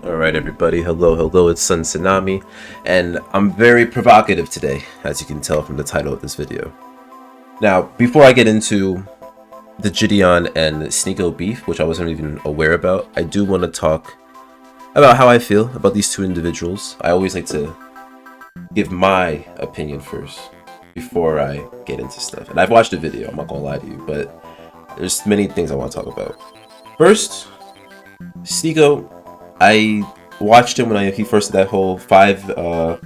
Alright everybody, hello, it's Tsunami, and I'm very provocative today, as you can tell from the title of this video. Now, before I get into the Jidion and Sneeko beef, which I wasn't even aware about, I do want to talk about how I feel about these two individuals. I always like to give my opinion first, before I get into stuff. And I've watched the video, I'm not gonna lie to you, but there's many things I want to talk about. First, Sneeko, I watched him when he first did that whole the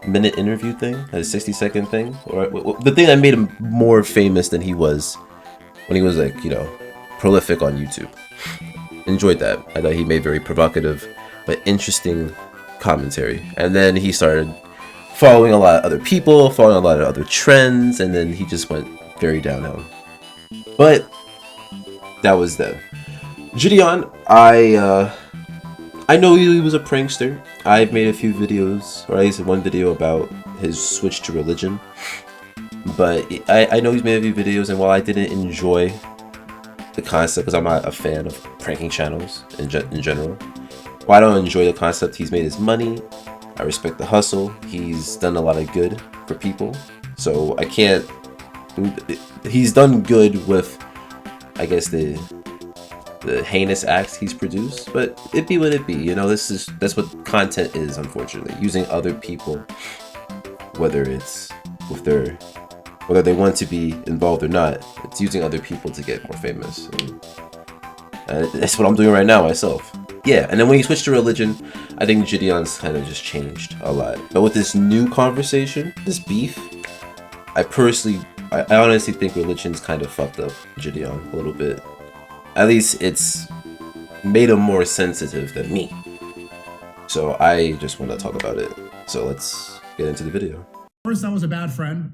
minute interview thing, that 60-second thing, or the thing that made him more famous than he was when he was like, you know, prolific on YouTube. Enjoyed that. I thought he made very provocative but interesting commentary. And then he started following a lot of other people, following a lot of other trends, and then he just went very downhill. But that was them. Jidion, I know he was a prankster. I've made a few videos, or at least one video about his switch to religion. But I know he's made a few videos, and while I didn't enjoy the concept, because I'm not a fan of pranking channels in general, while I don't enjoy the concept, he's made his money. I respect the hustle. He's done a lot of good for people. So I can't... He's done good with, I guess, the heinous acts he's produced, but it be what it be, you know. That's what content is, unfortunately, using other people, whether it's with whether they want to be involved or not. It's using other people to get more famous, and that's what I'm doing right now myself. Yeah, and then when you switch to religion, I think Jidion's kind of just changed a lot. But with this new conversation, this beef, I honestly think religion's kind of fucked up Jidion a little bit. At least it's made him more sensitive than me. So I just want to talk about it. So let's get into the video. First, I was a bad friend.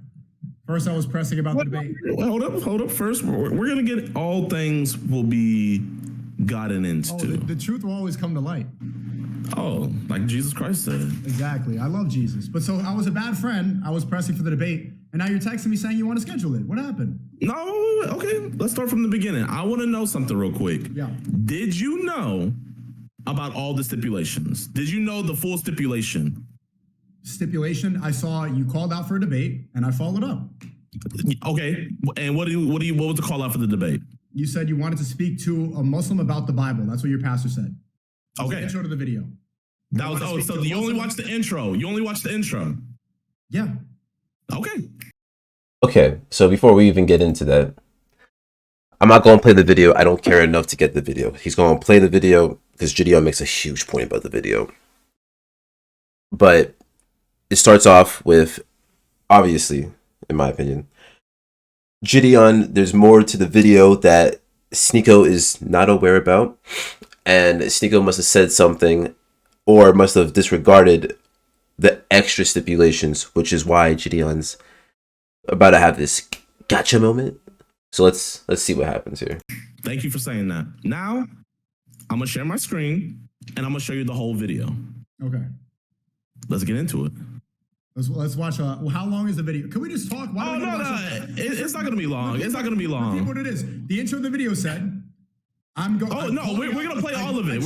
First, I was pressing about the debate. Hold up. First, we're going to get all things will be gotten into. Oh, the truth will always come to light. Oh, like Jesus Christ said. Exactly. I love Jesus. But so I was a bad friend. I was pressing for the debate. And now you're texting me saying you want to schedule it. What happened? No, okay. Let's start from the beginning. I want to know something real quick. Yeah. Did you know about all the stipulations? Did you know the full stipulation? Stipulation, I saw you called out for a debate, and I followed up. Okay. And what was the call out for the debate? You said you wanted to speak to a Muslim about the Bible. That's what your pastor said. Okay. Intro to the video. That was so you only watched the intro. You only watched the intro. Yeah. Okay, so before we even get into that, I'm not going to play the video. I don't care enough to get the video. He's going to play the video because Jidion makes a huge point about the video. But it starts off with, obviously, in my opinion, Jidion, there's more to the video that Sneeko is not aware about. And Sneeko must have said something or must have disregarded the extra stipulations, which is why Jidion's about to have this gotcha moment. So let's see what happens here. Thank you for saying that. Now, I'm going to share my screen, and I'm going to show you the whole video. Okay. Let's get into it. Let's watch. How long is the video? Can we just talk? No. It's not going to be long. It's not going to be long. Repeat what it is. The intro of the video said, I'm going. Oh, no, we're going to play all of it.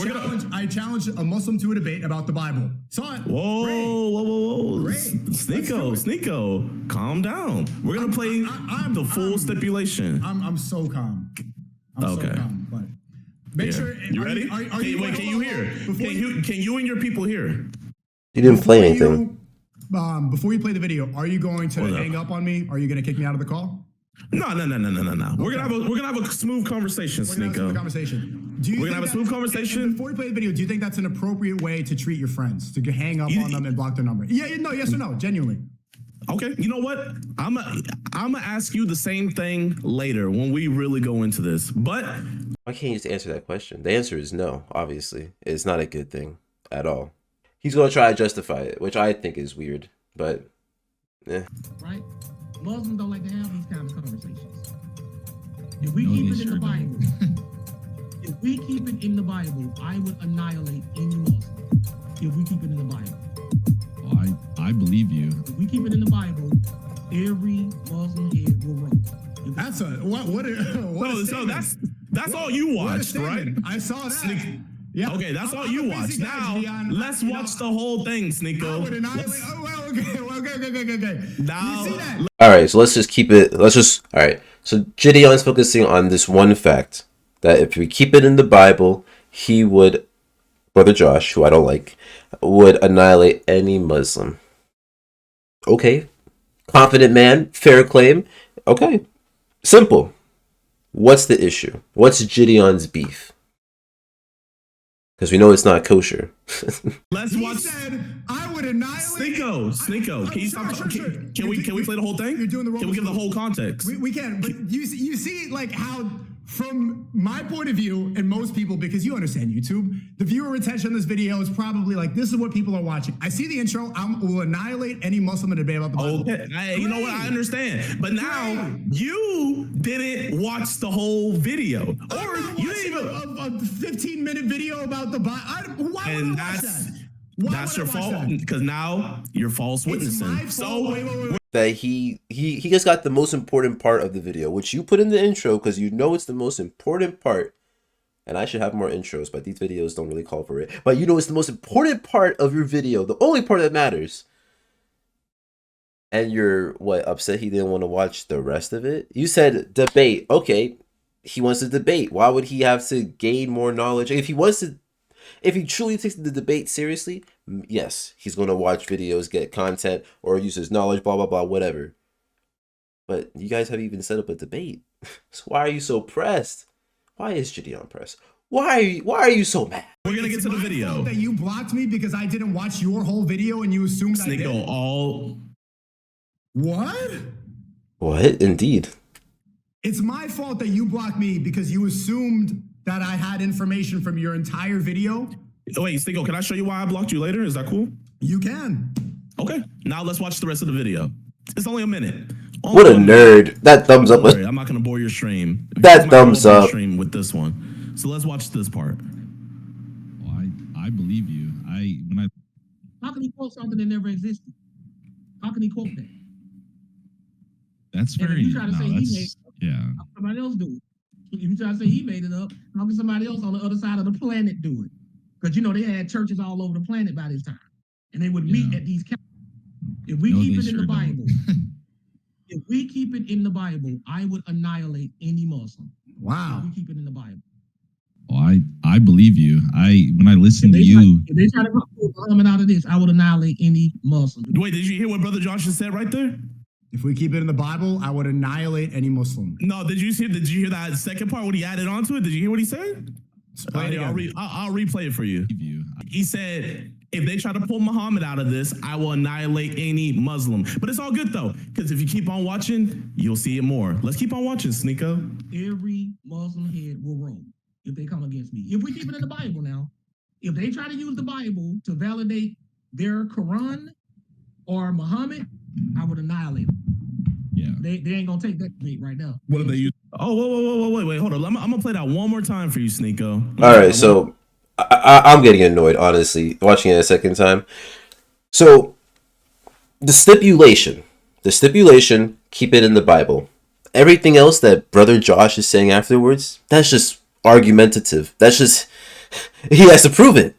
I challenge a Muslim to a debate about the Bible. Saw it. Whoa. Great. Sneeko, calm down. We're going to play the full stipulation. I'm so calm. Okay. So calm, but make sure. You ready? Can you hear? Can you and your people hear? He didn't play anything. Before you play the video, are you going to hang up on me? Are you going to kick me out of the call? No. We're gonna have a smooth conversation, Sneeko. We're gonna have a smooth conversation. Before we play the video, do you think that's an appropriate way to treat your friends? To hang up on them and block their number? Yeah, no, yes or no, genuinely. Okay, you know what? I'm gonna ask you the same thing later when we really go into this. But why can't you just answer that question? The answer is no. Obviously, it's not a good thing at all. He's gonna try to justify it, which I think is weird, but right. Muslims don't like to have these kind of conversations. If we keep it in the Bible, I would annihilate any Muslim. If we keep it in the Bible. Well, I believe you. If we keep it in the Bible, every Muslim head will roll. That's a what? So that's all you watched, right? I saw that. Yeah. Okay, that's all I'm you a watch. busy guy, Now, Jidion. let's watch the whole thing, I Sneeko. would annihilate. Let's- Oh, well, okay. Now, You see that? All right, so let's just keep it. All right. So Jidion's focusing on this one fact that if we keep it in the Bible, he would, Brother Josh, who I don't like, would annihilate any Muslim. Okay. Confident man, fair claim. Okay. Simple. What's the issue? What's Jidion's beef? Because we know it's not kosher. let's He watch. said, I would annihilate. Sneeko, can you stop? Sure. Can we play the whole thing? You're doing the Can we give the whole context? We can, but you see like how, from my point of view, and most people, because you understand YouTube, the viewer retention on this video is probably like, this is what people are watching. I see the intro. I will annihilate any Muslim in a debate about the Bible. Okay, you know what? I understand, but now you didn't watch the whole video, or you didn't even. a 15-minute video about the Bible. Why would I And watch that's that? Why that's would your I watch fault that? because now you're false It's my witnessing. fault. So Wait. That he just got the most important part of the video, which you put in the intro because you know it's the most important part. And I should have more intros, but these videos don't really call for it. But you know it's the most important part of your video, the only part that matters. And you're, what, upset he didn't want to watch the rest of it? You said debate. Okay, he wants to debate. Why would he have to gain more knowledge? If he truly takes the debate seriously, yes, he's going to watch videos, get content, or use his knowledge, blah, blah, blah, whatever. But you guys haven't even set up a debate. So why are you so pressed? Why is Jidion pressed? Why are you so mad? we're gonna get to the My video. fault that you blocked me because I didn't watch your whole video and you assumed I did. Sneeko, all What? What? Indeed. It's my fault that you blocked me because you assumed that I had information from your entire video. wait, Sneeko, can I show you why I blocked you later? Is that cool? You can. Okay, now let's watch the rest of the video. It's only a minute. What a nerd. That thumbs up. Sorry, I'm not gonna bore your stream. That thumbs up. Stream with this one. So let's watch this part. Well, I believe you. How can he quote something that never existed? How can he quote that? That's And if very. you try to say he made Yeah. how can somebody else do it? If you try to say he made it up, how can somebody else on the other side of the planet do it? Because you know they had churches all over the planet by this time, and they would meet Yeah. at these. If we No, keep they it in the sure don't. Bible, if we keep it in the Bible, I would annihilate any Muslim. Wow. If we keep it in the Bible. Well, I believe you. When I listen to you, If they try to pull Muhammad out of this, I would annihilate any Muslim. Wait, did you hear what Brother Josh just said right there? If we keep it in the Bible, I would annihilate any Muslim. No, did you hear that second part when he added on to it? Did you hear what he said? Play it again. I'll replay it for you. believe you. He said, if they try to pull Muhammad out of this, I will annihilate any Muslim. But it's all good though, because if you keep on watching, you'll see it more. Let's keep on watching, Sneeko. Every Muslim head will roll if they come against me. If we keep it in the Bible now, if they try to use the Bible to validate their Quran or Muhammad, I would annihilate them. Yeah. They ain't gonna take that bait right now. What are they using? Oh, wait, hold on. I'm gonna play that one more time for you, Sneeko. All right, so I'm getting annoyed, honestly, watching it a second time. So the stipulation, keep it in the Bible. Everything else that Brother Josh is saying afterwards, that's just argumentative. That's just, he has to prove it.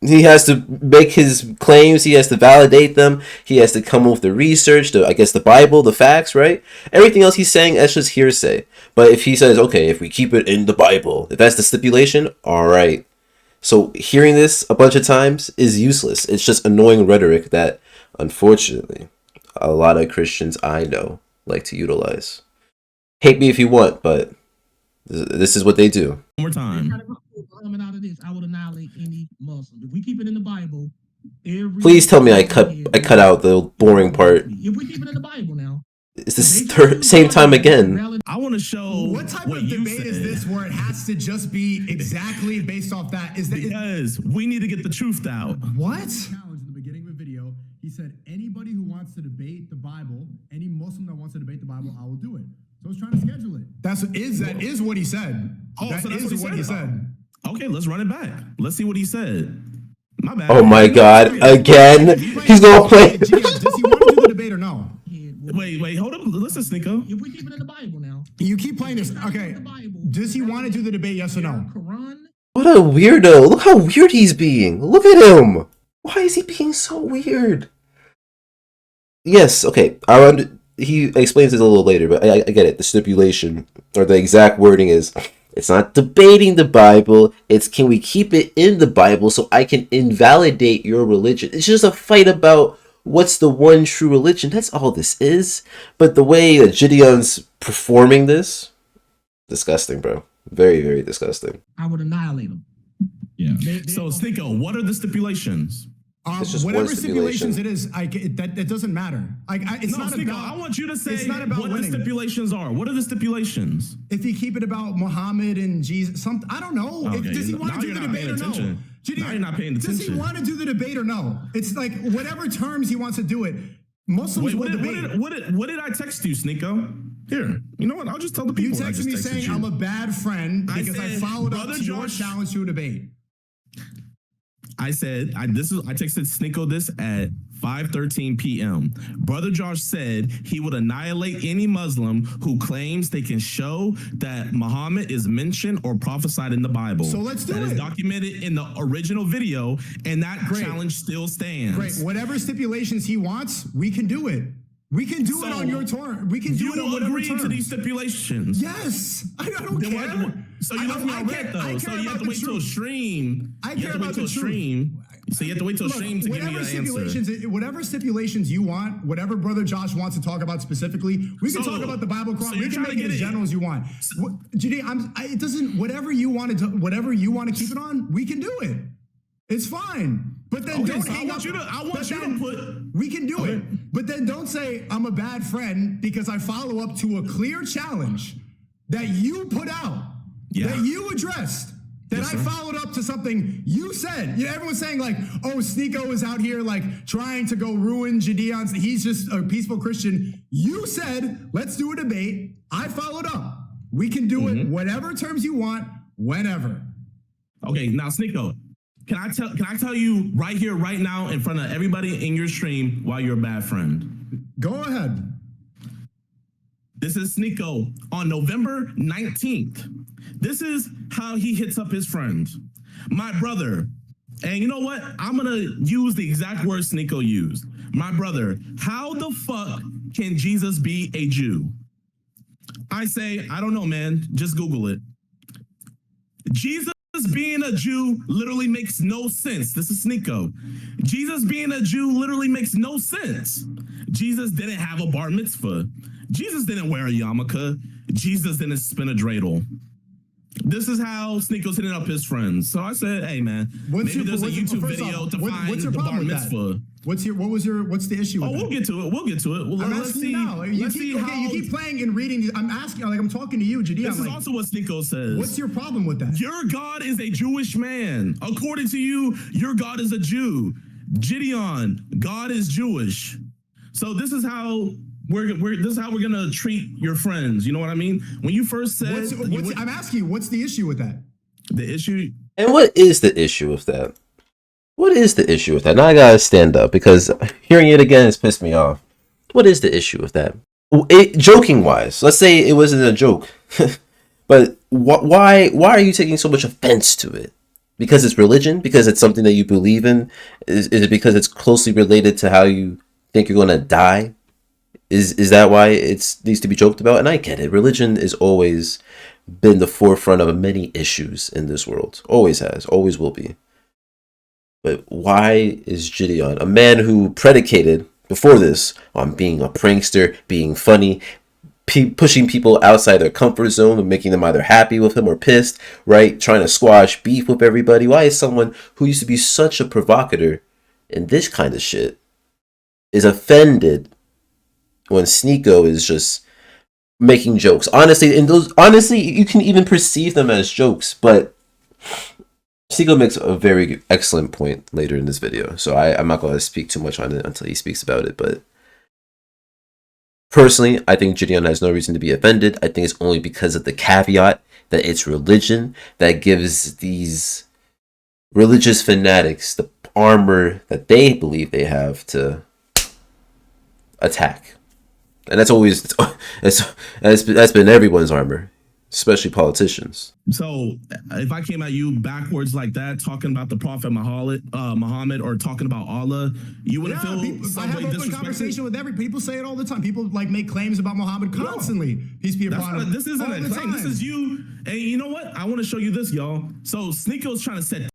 He has to make his claims. He has to validate them. He has to come up with the research, the Bible, the facts, right? Everything else he's saying, that's just hearsay. But if he says, okay, if we keep it in the Bible, if that's the stipulation, all right. So hearing this a bunch of times is useless. It's just annoying rhetoric that, unfortunately, a lot of Christians I know like to utilize. Hate me if you want, but this is what they do. One more time. Try to pull Muhammad out of this, I would annihilate any Muslim. If we keep it in the Bible, every Please tell me I cut out the boring part. If we keep it in the Bible now, It's the same time again. I want to show What type of you debate is said, this where it has to just be exactly based off that? because we need to get the truth out. What? Challenge in the beginning of the video, he said, anybody who wants to debate the Bible, any Muslim that wants to debate the Bible, I will do it. So I was trying to schedule it. That is what he said. Oh, That so that's is what he said? Okay, let's run it back. Let's see what he said. My bad. Oh my God! Again, he's gonna play. Does he want to do the debate or no? Wait, hold up. Listen, Sneeko. if we keep it in the Bible now, You keep playing this. Okay. Does he want to do the debate? Yes or no? Quran What a weirdo. Look how weird he's being. Look at him. Why is he being so weird? Yes, okay. He explains it a little later, but I get it. The stipulation, or the exact wording is, it's not debating the Bible. It's, can we keep it in the Bible so I can invalidate your religion? It's just a fight about what's the one true religion. That's all this is. But the way that Jidion's performing this, disgusting, bro. Very, very disgusting. I would annihilate them. Yeah. So, Sneeko, what are the stipulations? It's just Whatever one stipulations stipulation. it is, that doesn't matter. It's No, not Sneeko, about. I want you to say it's not about what the winning. stipulations are. What are the stipulations? If you keep it about Muhammad and Jesus, I don't know. Okay, Does he want now to do you're the not debate paying or no? attention. Now you're not paying Does he attention. want to do the debate or no? It's like whatever terms he wants to do it. Muslims Wait, will debate. what did I text you, Sneeko? Here, you know what? I'll just tell the You people. I texted just me texted saying you. I'm a bad friend I because I said, followed up Brother to your Josh- challenge to a debate. I said I texted Sneeko this at 5:13 p.m. Brother Josh said he would annihilate any Muslim who claims they can show that Muhammad is mentioned or prophesied in the Bible. So let's do That is it. documented in the original video, and that Great. challenge still stands. Great. Whatever stipulations he wants, we can do it. We can do it So, on your term. We can do it on You whatever agree terms. to these stipulations? Yes. I don't Then care. what- so you left me on red though. So you have to wait till stream. I You care have to wait about till the truth. stream. So you have to wait till Look, stream to give me whatever an answer. stipulations, whatever stipulations you want, whatever Brother Josh wants to talk about specifically, we can So- talk about the Bible, so Quran. you're We can trying to make it get as it- general as you want. Judy, it doesn't. Whatever you want to keep it on, we can do it. It's fine. But then Okay, don't so I hang want up. you to- I want but you to then put- We can do Okay. it. But then don't say I'm a bad friend because I follow up to a clear challenge that you put out, Yeah. that you addressed. That Yes, I sir. followed up to something you said. Yeah, everyone's saying like, "Oh, Sneeko is out here like trying to go ruin Jidion's. He's just a peaceful Christian." You said, "Let's do a debate." I followed up. We can do it whatever terms you want, whenever. Okay, now Sneeko, can I tell you right here, right now, in front of everybody in your stream, why you're a bad friend? Go ahead. This is Sneeko on November 19th. This is how he hits up his friends. My brother, and you know what? I'm gonna use the exact words Sneeko used. My brother, how the fuck can Jesus be a Jew? I say, I don't know, man. Just Google it. Jesus being a Jew literally makes no sense. This is Sneeko. Jesus being a Jew literally makes no sense. Jesus didn't have a bar mitzvah. Jesus didn't wear a yarmulke. Jesus didn't spin a dreidel. This is how Sneeko's hitting up his friends. So I said, hey, man, maybe there's a YouTube video to find what's your the bar problem with mitzvah. that? What's the issue with Oh, that? we'll get to it. We'll get to it. Well, I'm let's asking see. you now. You Let's see keep, how. you keep playing and reading. I'm asking, like I'm talking to you, Jidion. This is Like, also what Sneeko says. what's your problem with that? Your God is a Jewish man. According to you, your God is a Jew. Jidion, God is Jewish. So this is how we're gonna treat your friends. You know what I mean? When you first said I'm asking you, what's the issue with that? the issue, And what is the issue with that? What is the issue with that? Now I gotta stand up because hearing it again has pissed me off. What is the issue with that? Joking wise, let's say it wasn't a joke, but why are you taking so much offense to it? Because it's religion? Because it's something that you believe in? Is it because it's closely related to how you think you're gonna die? Is that why it needs to be joked about? And I get it. Religion has always been the forefront of many issues in this world. Always has. Always will be. But why is Jidion, a man who predicated before this on being a prankster, being funny, pushing people outside their comfort zone and making them either happy with him or pissed, right? Trying to squash beef with everybody. Why is someone who used to be such a provocateur in this kind of shit is offended when Sneeko is just making jokes? Honestly, you can even perceive them as jokes, but Sneeko makes a very excellent point later in this video, so I'm not going to speak too much on it until he speaks about it, but personally, I think Jidion has no reason to be offended. I think it's only because of the caveat that it's religion that gives these religious fanatics the armor that they believe they have to attack. And that's always that's been everyone's armor. especially politicians. So if I came at you backwards like that, talking about the Prophet Muhammad, or talking about Allah, you wouldn't feel I some have way open disrespected? conversation with people say it all the time. People like make claims about Muhammad constantly. Peace be upon him. This isn't all a the claim. This time. is you. And you know what? I want to show you this, y'all. So Sneako's trying to set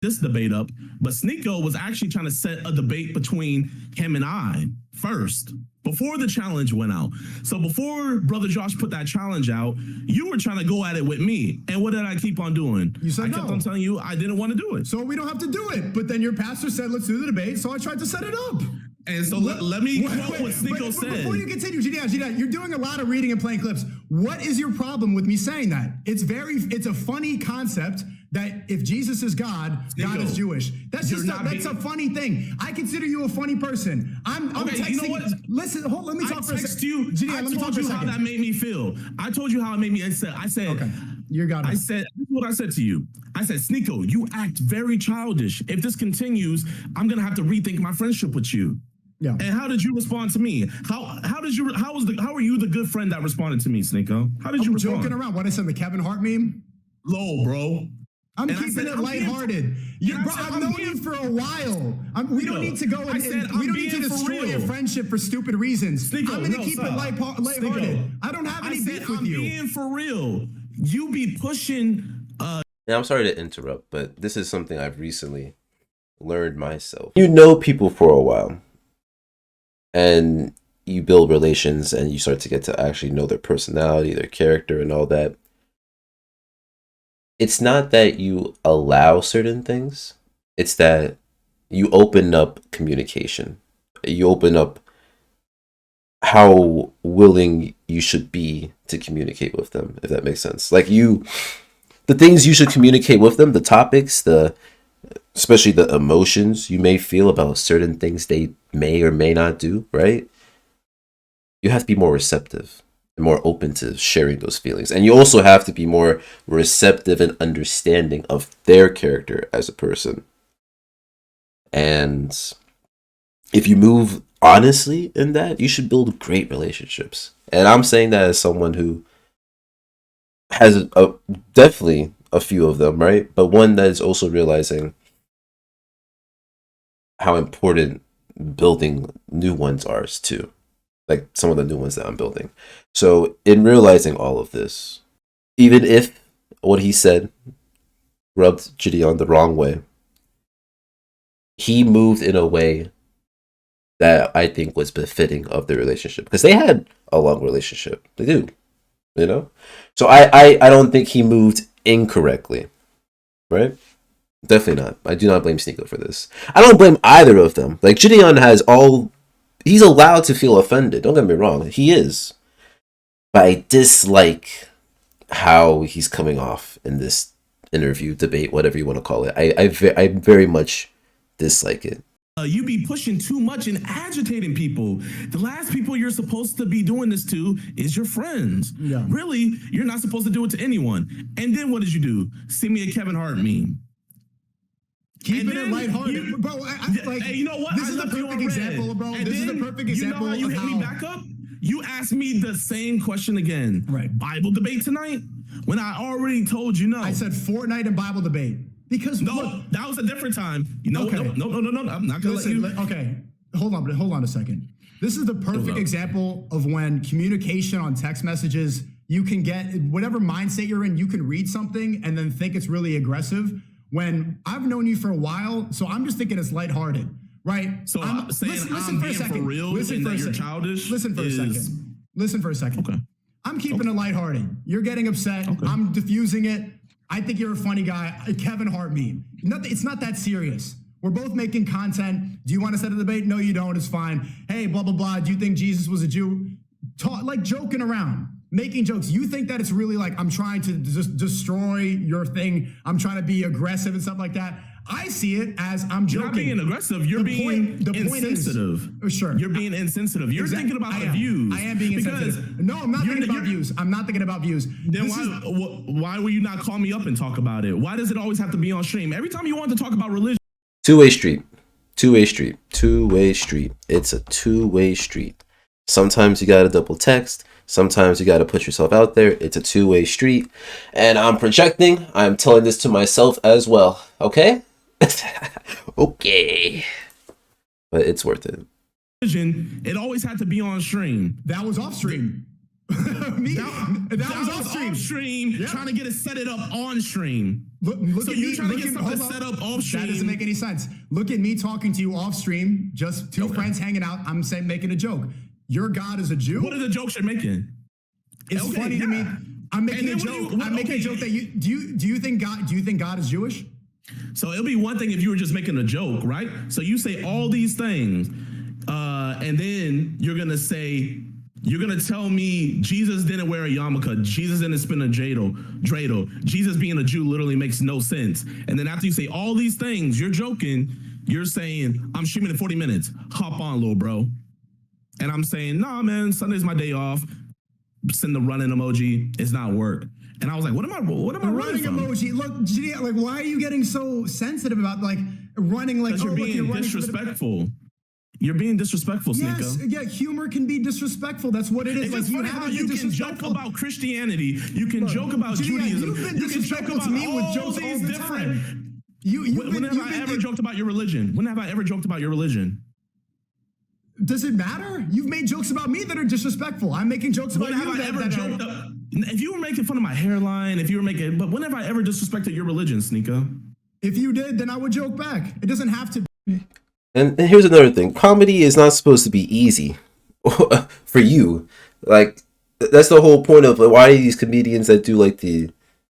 this debate up, but Sneako was actually trying to set a debate between him and I first, before the challenge went out. So before Brother Josh put that challenge out, you were trying to go at it with me. And what did I keep on doing? You said I kept no. on telling you I didn't want to do it. So we don't have to do it. But then your pastor said, let's do the debate. So I tried to set it up. And so let me quote what Sneako but said. Before you continue, Jidion, you're doing a lot of reading and playing clips. What is your problem with me saying that? It's a funny concept that if Jesus is God, God is Jewish. That's a funny thing. I consider you a funny person. I'm texting you know what? Listen, let me talk for a second. I told you how that made me feel. I told you how it made me. I said, okay, you got it. I said, this is what I said to you. I said, Sneako, you act very childish. If this continues, I'm gonna have to rethink my friendship with you. Yeah. And how did you respond to me? How are you the good friend that responded to me, Sneako? How did you respond? Joking around. What I said, the Kevin Hart meme? Low, bro. I'm keeping it lighthearted. I've known you for a while. We don't need to go and we don't need to destroy your friendship for stupid reasons. I'm going to keep it lighthearted. I don't have any beef with you. I'm being for real. You be pushing. Now, I'm sorry to interrupt, but this is something I've recently learned myself. You know people for a while, and you build relations, and you start to get to actually know their personality, their character, and all that. It's not that you allow certain things, it's that you open up communication. You open up how willing you should be to communicate with them, if that makes sense. Like the things you should communicate with them, the topics, especially the emotions you may feel about certain things they may or may not do, right? You have to be more receptive and more open to sharing those feelings. And you also have to be more receptive and understanding of their character as a person. And if you move honestly in that, you should build great relationships. And I'm saying that as someone who has definitely a few of them, right? But one that is also realizing how important building new ones are too. Like some of the new ones that I'm building. So in realizing all of this, even if what he said rubbed Jidion the wrong way, he moved in a way that I think was befitting of the relationship, because they had a long relationship. They do, you know? So I don't think he moved incorrectly, right? Definitely not. I do not blame Sneako for this. I don't blame either of them. Like, Jidion he's allowed to feel offended. Don't get me wrong. He is. But I dislike how he's coming off in this interview, debate, whatever you want to call it. I very much dislike it. You be pushing too much and agitating people. The last people you're supposed to be doing this to is your friends. Yeah. Really, you're not supposed to do it to anyone. And then what did you do? Send me a Kevin Hart meme. Keeping it lighthearted, bro. Hey, you know what? This is the perfect example, bro. And this is the perfect example. You know how you hit me back up? You asked me the same question again. Right. Bible debate tonight? When I already told you no. I said Fortnite and Bible debate. Because no, that was a different time. No, I'm not gonna let you. Okay, hold on a second. This is the perfect example of when communication on text messages, you can get whatever mindset you're in, you can read something and then think it's really aggressive. When I've known you for a while, so I'm just thinking it's lighthearted, right? So I'm saying listen for a second. Listen for a second. Childish. Listen for a second. Listen for a second. Okay. I'm keeping it lighthearted. You're getting upset. Okay. I'm diffusing it. I think you're a funny guy. A Kevin Hart meme. It's not that serious. We're both making content. Do you want to set a debate? No, you don't. It's fine. Hey, blah, blah, blah. Do you think Jesus was a Jew? Like joking around, making jokes. You think that it's really like I'm trying to just destroy your thing. I'm trying to be aggressive and stuff like that. I see it as I'm joking. You're not being aggressive. You're being insensitive. Sure. You're being insensitive. You're thinking about the views. I am being insensitive. No, I'm not thinking about views. I'm not thinking about views. Then why will you not call me up and talk about it? Why does it always have to be on stream? Every time you want to talk about religion. Two-way street. Two-way street. Two-way street. It's a two-way street. Sometimes you gotta double text. Sometimes you got to put yourself out there. It's a two-way street. And I'm projecting. I'm telling this to myself as well. Okay? Okay. But it's worth it. It always had to be on stream. That was off stream. that was off stream. Yeah. Trying to get it set it up on stream. Look so at you me trying to get something set up off stream. That doesn't make any sense. Look at me talking to you off stream, just two friends hanging out. I'm saying, making a joke. Your God is a Jew. What are the jokes you're making? It's funny to me. I'm making a joke. I'm making a joke that you do you think God is Jewish? So it'll be one thing if you were just making a joke, right? So you say all these things, and then you're gonna tell me Jesus didn't wear a yarmulke, Jesus didn't spin a dreidel, Jesus being a Jew literally makes no sense. And then after you say all these things, you're joking, you're saying, I'm streaming in 40 minutes, hop on, little bro. And I'm saying, nah, man, Sunday's my day off. Send the running emoji. It's not work. And I was like, what am I running from? Emoji. Look, Jidion, like, why are you getting so sensitive about like running? Like, because you're being disrespectful. You're being disrespectful, yes, Sneeko. Yeah, humor can be disrespectful. That's what it is. It's funny how you can joke about Christianity, you can joke about Judaism, you've been you can joke disrespectful about to me with all jokes these all the different. time. When have I ever joked about your religion? When have I ever joked about your religion? Does it matter? You've made jokes about me that are disrespectful. I'm making jokes about when you have I ever joked? If you were making fun of my hairline, but when have I ever disrespected your religion, Sneeko? If you did, then I would joke back. It doesn't have to be. And here's another thing. Comedy is not supposed to be easy for you. Like, that's the whole point of, like, why are these comedians that do like the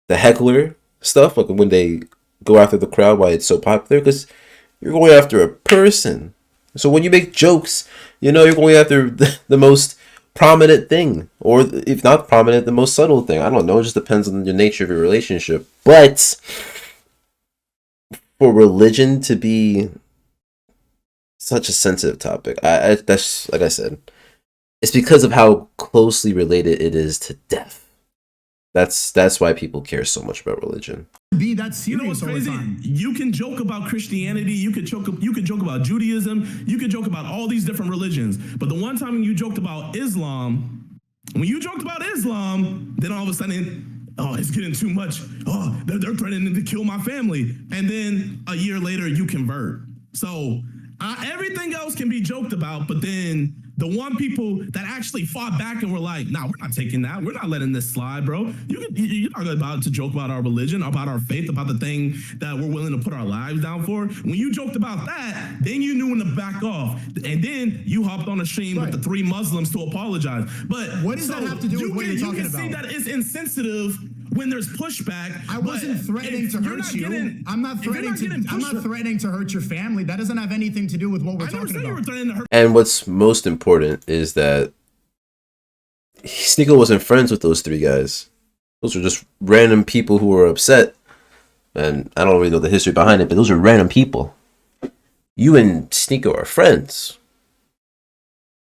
heckler stuff, like when they go after the crowd, why it's so popular? Because you're going after a person. So when you make jokes, you know you're going after the most prominent thing, or if not prominent, the most subtle thing. I don't know. It just depends on the nature of your relationship. But for religion to be such a sensitive topic, that's, like I said, it's because of how closely related it is to death. That's why people care so much about religion. Be that serious all the time. You can joke about Christianity, you could joke about Judaism, you could joke about all these different religions. But the one time you joked about Islam, then all of a sudden, oh, it's getting too much. Oh, they're threatening to kill my family. And then a year later, you convert. So everything else can be joked about, but then the one people that actually fought back and were like, nah, we're not taking that. We're not letting this slide, bro. You're not about to joke about our religion, about our faith, about the thing that we're willing to put our lives down for. When you joked about that, then you knew when to back off. And then you hopped on a stream with the 3 Muslims to apologize. But what does that have to do with what you're talking about? You can see that it's insensitive when there's pushback. I wasn't threatening to hurt you. I'm not threatening to hurt your family. That doesn't have anything to do with what we're talking about. And what's most important is that Sneeko wasn't friends with those 3 guys. Those were just random people who were upset. And I don't really know the history behind it, but those are random people. You and Sneeko are friends.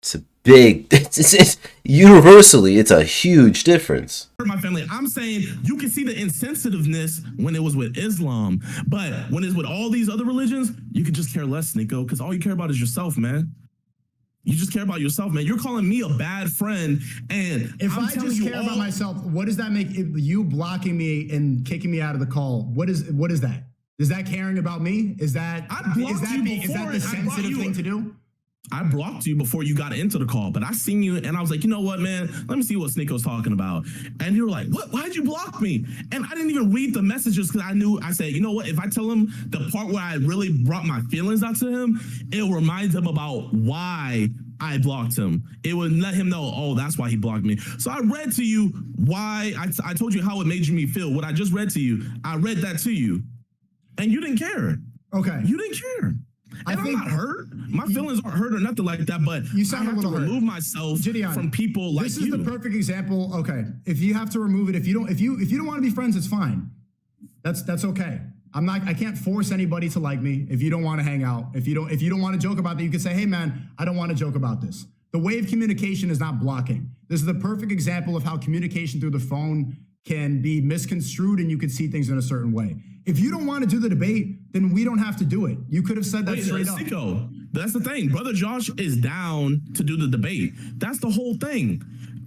It's a big, it's universally, it's a huge difference. My family, I'm saying you can see the insensitiveness when it was with Islam, but when it's with all these other religions, you can just care less, Sneeko, because all you care about is yourself, man. You just care about yourself, man. You're calling me a bad friend, and if I just care about myself, what does that make? You blocking me and kicking me out of the call, what is that? Is that caring about me? Is that the sensitive thing to do? I blocked you before you got into the call, but I seen you and I was like, you know what, man? Let me see what Sneeko's talking about. And you were like, what? Why'd you block me? And I didn't even read the messages because I said, you know what? If I tell him the part where I really brought my feelings out to him, it'll remind him about why I blocked him. It would let him know, oh, that's why he blocked me. So I read to you why, I told you how it made me feel. What I just read to you, I read that to you. And you didn't care. Okay. You didn't care. And I'm not hurt. My feelings aren't hurt or nothing like that, but you sound I have to remove myself Jidion, from people like you. This is the perfect example. Okay. If you have to remove it, if you don't want to be friends, it's fine. That's okay. I can't force anybody to like me. If you don't want to hang out, if you don't want to joke about that, you can say, hey man, I don't want to joke about this. The way of communication is not blocking. This is the perfect example of how communication through the phone can be misconstrued and you can see things in a certain way. If you don't want to do the debate, then we don't have to do it. You could have said that straight up. That's the thing. Brother Josh is down to do the debate. That's the whole thing.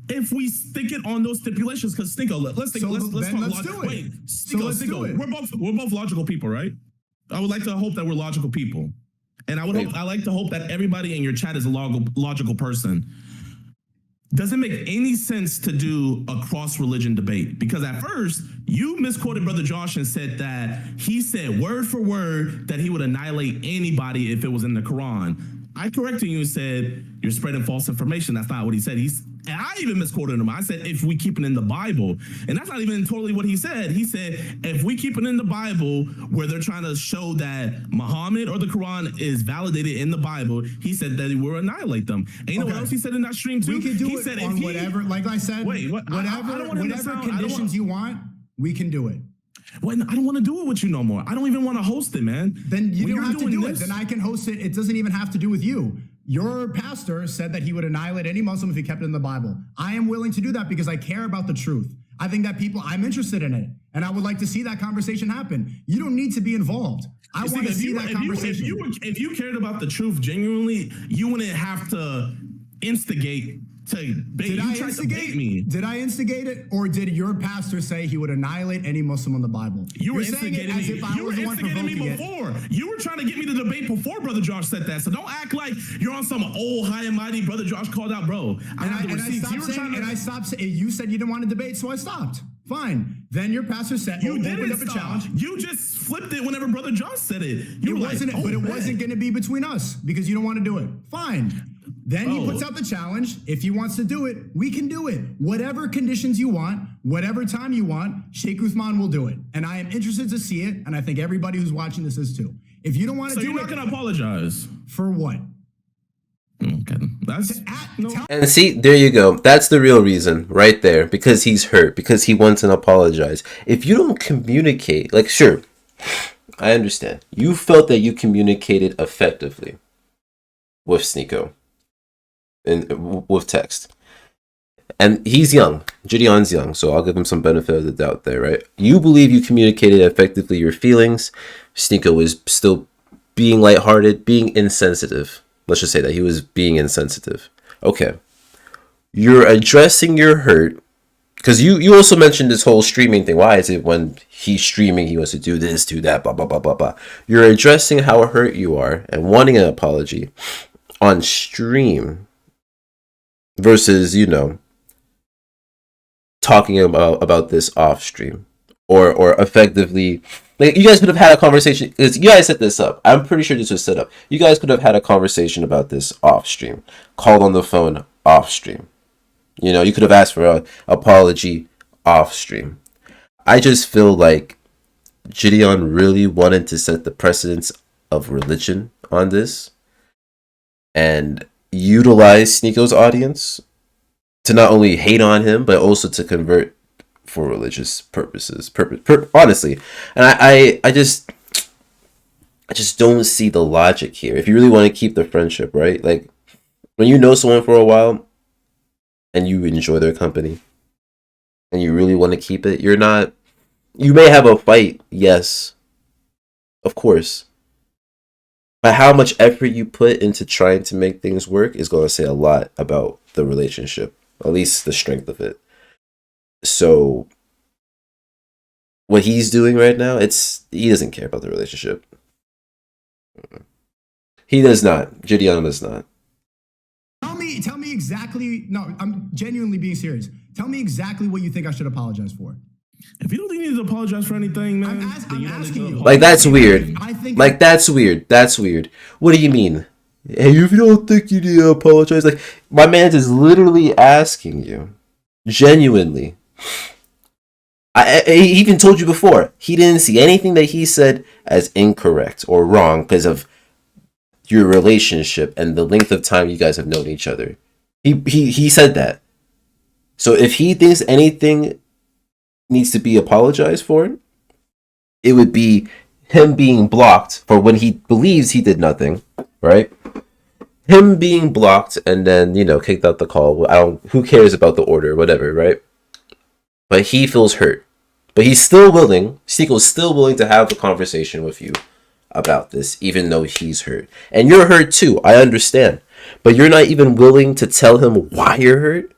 if we stick it on those stipulations, because Stinko, let's So let's then talk let's logic. do it. Wait, So Stinko, let's do it. we're both logical people, right? I would like to hope that we're logical people, and I like to hope that everybody in your chat is a logical person. Does it make any sense to do a cross-religion debate? Because at first, you misquoted Brother Josh and said that he said word for word that he would annihilate anybody if it was in the Quran. I corrected you and said, you're spreading false information. That's not what he said. And I even misquoted him. I said, if we keep it in the Bible. And that's not even totally what he said. He said, if we keep it in the Bible where they're trying to show that Muhammad or the Quran is validated in the Bible, he said that he will annihilate them. And you know what else he said in that stream too? We can do he it said on whatever, like I said, whatever conditions you want, we can do it. Well, I don't want to do it with you no more. I don't even want to host it, man. Then you When don't you're have to doing do this- it. Then I can host it. It doesn't even have to do with you. Your pastor said that he would annihilate any Muslim if he kept it in the Bible. I am willing to do that because I care about the truth. I think that I'm interested in it. And I would like to see that conversation happen. You don't need to be involved. I want to see that conversation. If you cared about the truth genuinely, you wouldn't have to instigate to bait. You tried to bait me. Did I instigate it, or did your pastor say he would annihilate any Muslim in the Bible? You were You're saying it instigating as me. if I You were was the one instigating me provoking it. before. You were trying to get me to debate before Brother Josh said that. So don't act like you're on some old high and mighty. Brother Josh called out, bro. I have the receipts. I stopped saying, you said you didn't want to debate, so I stopped. Fine. Then your pastor said, You opened didn't up a stop. challenge. You just flipped it whenever Brother Josh said it. You It were wasn't, like, but it man. wasn't going to be between us because you don't want to do it. Fine. Then he puts out the challenge. If he wants to do it, we can do it. Whatever conditions you want, whatever time you want, Sheikh Uthman will do it. And I am interested to see it, and I think everybody who's watching this is too. If you don't want to So do you're it, not going to apologize. for what? Okay. That's And see, there you go. That's the real reason right there. Because he's hurt. Because he wants an apologize. If you don't communicate, like, sure, I understand. You felt that you communicated effectively with Sneeko and with text. And he's young. Jidion's young, so I'll give him some benefit of the doubt there, right? You believe you communicated effectively your feelings. Sneeko was still being lighthearted, being insensitive. Let's just say that he was being insensitive. Okay. You're addressing your hurt. Because you also mentioned this whole streaming thing. Why is it when he's streaming, he wants to do this, do that, blah, blah, blah, blah, blah. You're addressing how hurt you are and wanting an apology on stream versus, talking about this off stream or effectively. Like, you guys could have had a conversation, because you guys set this up. I'm pretty sure this was set up. You guys could have had a conversation about this off stream, called on the phone off stream. You could have asked for an apology off stream. I just feel like Jidion really wanted to set the precedence of religion on this and utilize Sneeko's audience to not only hate on him, but also to convert for religious purposes. Honestly. And I just don't see the logic here. If you really want to keep the friendship, right? Like, when you know someone for a while and you enjoy their company and you really want to keep it, you may have a fight, yes, of course. But how much effort you put into trying to make things work is going to say a lot about the relationship, at least the strength of it. So what he's doing right now, he doesn't care about the relationship. He does not. Jidion does not. Tell me exactly. No, I'm genuinely being serious. Tell me exactly what you think I should apologize for. If you don't think you need to apologize for anything, man, I'm asking you. Like, that's weird. I think That's weird. That's weird. What do you mean? Hey, if you don't think you need to apologize, like, my man is literally asking you, genuinely. I even told you before, he didn't see anything that he said as incorrect or wrong because of your relationship and the length of time you guys have known each other. He said that. So if he thinks anything needs to be apologized for, it would be him being blocked for when he believes he did nothing, right? Him being blocked and then, kicked out the call. Who cares about the order, whatever, right? But he feels hurt. But he's still willing, Sneeko's still willing to have the conversation with you about this, even though he's hurt. And you're hurt too, I understand. But you're not even willing to tell him why you're hurt?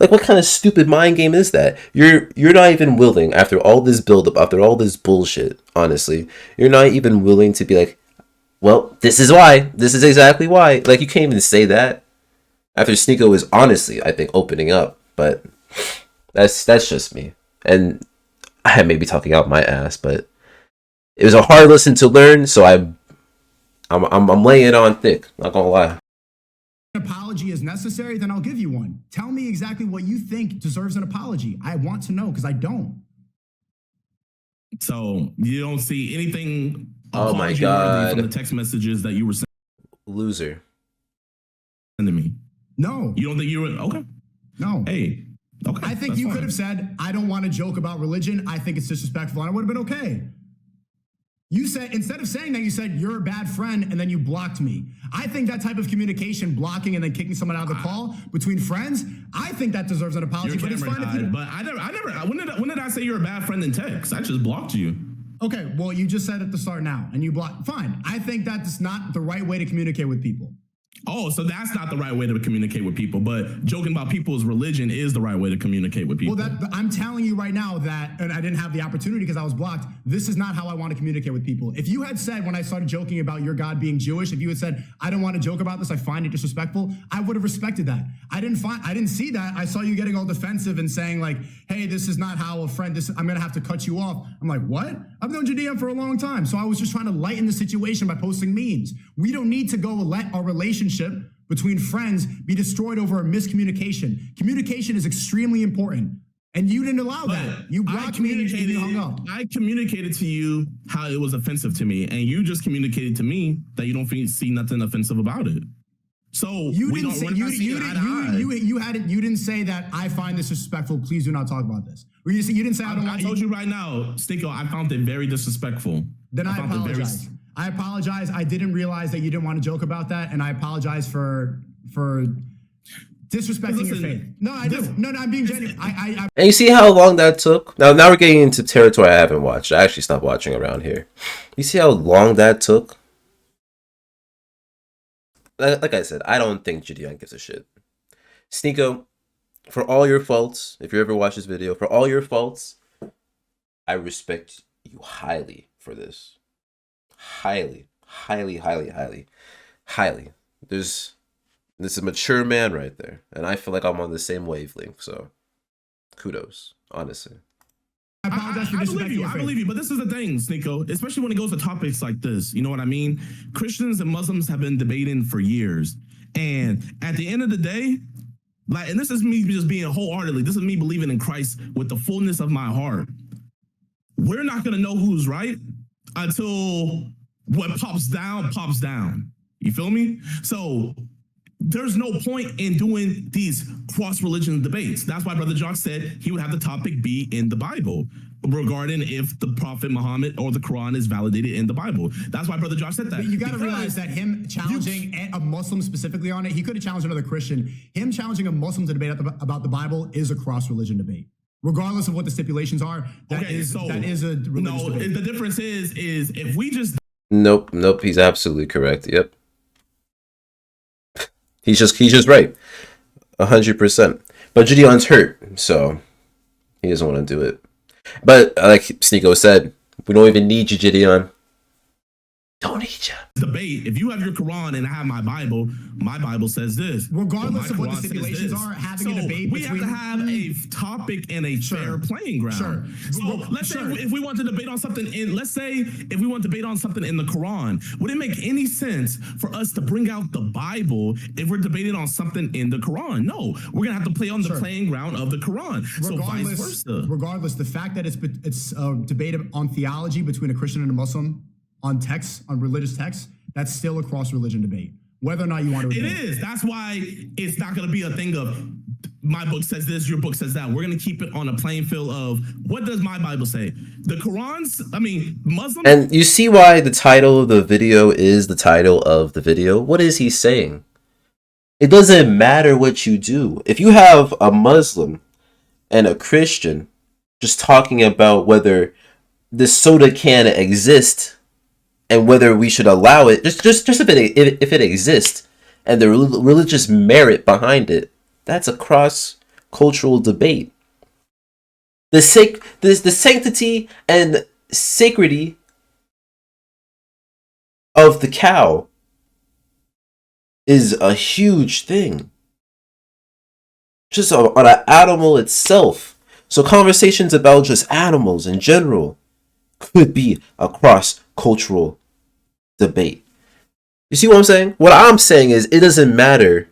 Like, what kind of stupid mind game is that? You're not even willing, after all this buildup, after all this bullshit, honestly, you're not even willing to be like, well, this is why. This is exactly why. Like, you can't even say that. After Sneeko is honestly, I think, opening up. But that's just me. And I may be talking out my ass, but it was a hard lesson to learn, so I'm laying it on thick, not gonna lie. An apology is necessary, then I'll give you one. Tell me exactly what you think deserves an apology. I want to know, because I don't. So you don't see anything Oh my apology-worthy God. from the text messages that you were Loser. sending me? No. You don't think you were okay? No. Hey, okay. I think that's you fine. could have said, I don't want to joke about religion. I think it's disrespectful. And I would have been okay. You said, instead of saying that, you said, you're a bad friend, and then you blocked me. I think that type of communication, blocking and then kicking someone out of the call between friends, I think that deserves an apology. Your But it's camera fine if you died, but I never. When did I say you're a bad friend in text? I just blocked you. Okay, well, you just said at the start now, and you blocked. Fine. I think that's not the right way to communicate with people. Oh, so that's not the right way to communicate with people, but joking about people's religion is the right way to communicate with people. Well, I'm telling you right now that, and I didn't have the opportunity because I was blocked, this is not how I want to communicate with people. If you had said, when I started joking about your God being Jewish, if you had said, I don't want to joke about this, I find it disrespectful, I would have respected that. I didn't see that. I saw you getting all defensive and saying like, hey, this is not how a friend, I'm going to have to cut you off. I'm like, what? I've known Jidion for a long time. So I was just trying to lighten the situation by posting memes. We don't need to go let our relationship between friends be destroyed over a miscommunication. Communication is extremely important. And you didn't allow that. You blocked me and you hung up. I communicated to you how it was offensive to me, and you just communicated to me that you don't see nothing offensive about it. So You we didn't don't say run you didn't say that I find this disrespectful. Please do not talk about this. Or you didn't say I don't I want told you right now, Stinko, I found it very disrespectful. Then I found it very- apologize. I apologize. I didn't realize that you didn't want to joke about that, and I apologize for disrespecting your Listen, faith. No, I do. No, I'm being genuine. And you see how long that took? Now we're getting into territory I haven't watched. I actually stopped watching around here. You see how long that took? Like I said, I don't think Jidion gives a shit. Sneeko, for all your faults, if you ever watch this video, for all your faults, I respect you highly for this. Highly. This is a mature man right there, and I feel like I'm on the same wavelength, so kudos, honestly. I apologize for I believe disrespecting you. your I faith. believe you. But this is the thing, Sneeko, especially when it goes to topics like this. You know what I mean? Christians and Muslims have been debating for years. And at the end of the day, like, and this is me just being wholeheartedly, this is me believing in Christ with the fullness of my heart. We're not going to know who's right until what pops down. You feel me? So there's no point in doing these cross-religion debates. That's why Brother Jock said he would have the topic be in the Bible regarding if the Prophet Muhammad or the Quran is validated in the Bible. That's why Brother Jock said that. But you got to Because realize that him challenging a Muslim specifically on it, he could have challenged another Christian. Him challenging a Muslim to debate about the Bible is a cross-religion debate. Regardless of what the stipulations are, that is a religious debate. The difference is if we just Nope, he's absolutely correct. Yep. He's just right. 100%. But Jidion's hurt, so he doesn't want to do it. But like Sneeko said, we don't even need you, Jidion. Don't need you. debate, if you have your Quran and I have my Bible says this. Regardless of what the Quran says stipulations this. are, having a debate we have to have a topic and a fair playing ground. Sure. So let's say if we want to debate on something let's say if we want to debate on something in the Quran, would it make any sense for us to bring out the Bible if we're debating on something in the Quran? No, we're gonna have to play on the playing ground of the Quran. So vice versa. Regardless, the fact that it's a debate on theology between a Christian and a Muslim on texts, on religious texts, that's still a cross-religion debate, whether or not you want to admit it. It is. That's why it's not going to be a thing of my book says this, your book says that. We're going to keep it on a playing field of what does my Bible say? The Quran's, Muslims. And you see why the title of the video is the title of the video. What is he saying? It doesn't matter what you do. If you have a Muslim and a Christian just talking about whether this soda can exist and whether we should allow it, just if it exists, and the religious merit behind it, that's a cross cultural debate. The sanctity and sacredity of the cow is a huge thing. Just on an animal itself. So conversations about just animals in general could be a cross-cultural debate. You see what I'm saying? What I'm saying is it doesn't matter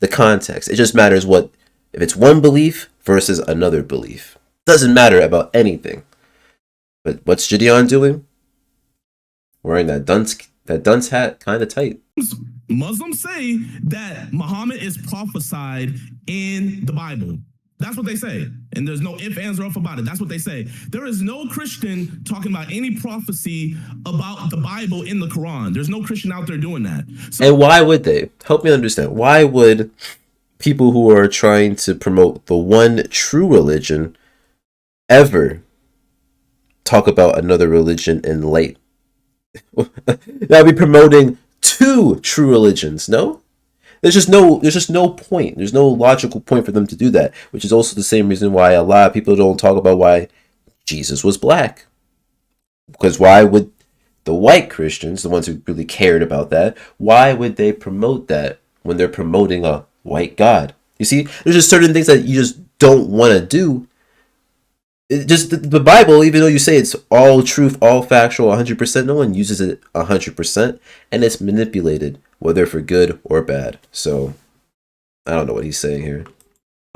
the context. It just matters if it's one belief versus another belief. It doesn't matter about anything. But what's Jidion doing? Wearing that dunce hat kind of tight. Muslims say that Muhammad is prophesied in the Bible. That's what they say. And there's no ifs, ands, or ups about it. That's what they say. There is no Christian talking about any prophecy about the Bible in the Quran. There's no Christian out there doing that. So, and why would they? Help me understand. Why would people who are trying to promote the one true religion ever talk about another religion in light? That would be promoting two true religions, no? There's just no point. There's no logical point for them to do that, which is also the same reason why a lot of people don't talk about why Jesus was black. Because why would the white Christians, the ones who really cared about that, why would they promote that when they're promoting a white God? You see, there's just certain things that you just don't want to do. It just the Bible, even though you say it's all truth, all factual, 100%, no one uses it 100%, and it's manipulated, whether for good or bad. So, I don't know what he's saying here.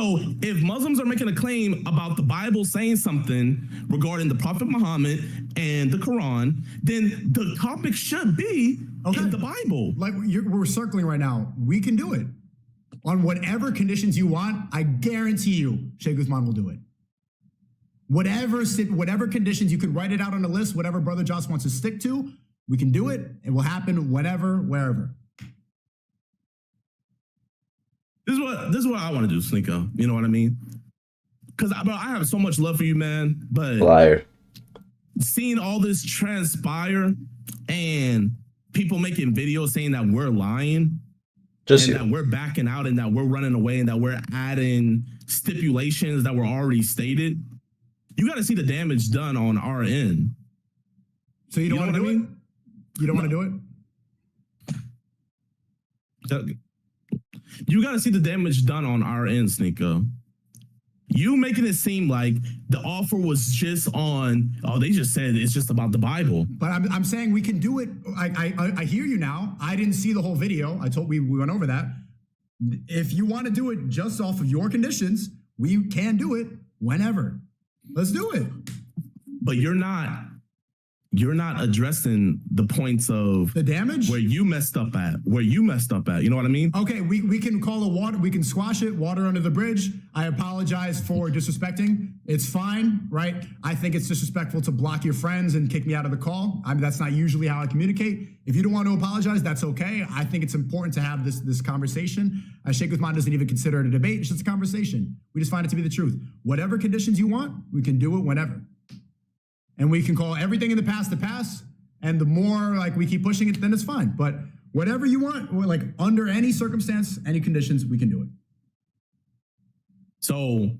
So, if Muslims are making a claim about the Bible saying something regarding the Prophet Muhammad and the Quran, then the topic should be in the Bible. Like we're circling right now. We can do it. On whatever conditions you want, I guarantee you, Sheikh Usman will do it. Whatever conditions, you could write it out on a list, whatever Brother Joss wants to stick to, we can do it. It will happen whenever, wherever. This is what I want to do, Sneeko. You know what I mean? Because I have so much love for you, man. But Liar. Seeing all this transpire and people making videos saying that we're lying, that we're backing out, and that we're running away, and that we're adding stipulations that were already stated. You got to see the damage done on our end. So you don't want to do it? You don't want to do it? You got to see the damage done on our end, Sneeko. You making it seem like the offer was just on, they just said it's just about the Bible. But I'm saying we can do it. I hear you now. I didn't see the whole video. We went over that. If you want to do it just off of your conditions, we can do it whenever. Let's do it. But you're not addressing the points of the damage where you messed up at. You know what I mean? Okay, we can call it water. We can squash it. Water under the bridge. I apologize for disrespecting. It's fine, right? I think it's disrespectful to block your friends and kick me out of the call. I mean, that's not usually how I communicate. If you don't want to apologize, that's okay. I think it's important to have this conversation. Sheikh Uthman doesn't even consider it a debate. It's just a conversation. We just find it to be the truth. Whatever conditions you want, we can do it whenever. And we can call everything in the past. And the more like we keep pushing it, then it's fine. But whatever you want, like under any circumstance, any conditions, we can do it. So,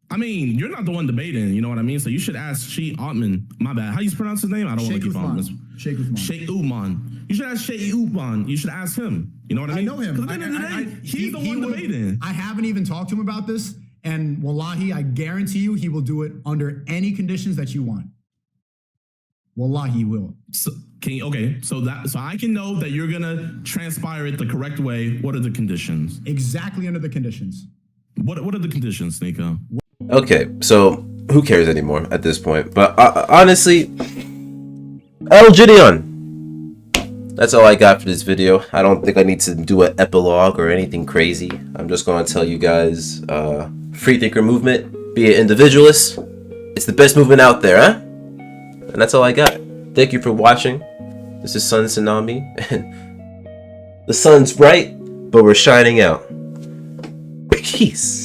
I mean, you're not the one debating, you know what I mean? So you should ask Sheikh Uthman. My bad. How you pronounce his name? I don't want to keep on this. Sheikh Uthman. Sheikh Uthman. You should ask Sheikh Uthman. You should ask him. You know what I mean? I know him. Because at the end of the day, he's the one debating. I haven't even talked to him about this. And wallahi, I guarantee you he will do it under any conditions that you want. Wallahi, he will. So I can know that you're gonna transpire it the correct way. What are the conditions? Exactly under the conditions. What are the conditions, Sneeko? Okay, so who cares anymore at this point? But honestly, Jidion. That's all I got for this video. I don't think I need to do an epilogue or anything crazy. I'm just gonna tell you guys, free thinker movement, be an individualist. It's the best movement out there, huh? And that's all I got. Thank you for watching. This is Tsunami. The sun's bright, but we're shining out. Peace.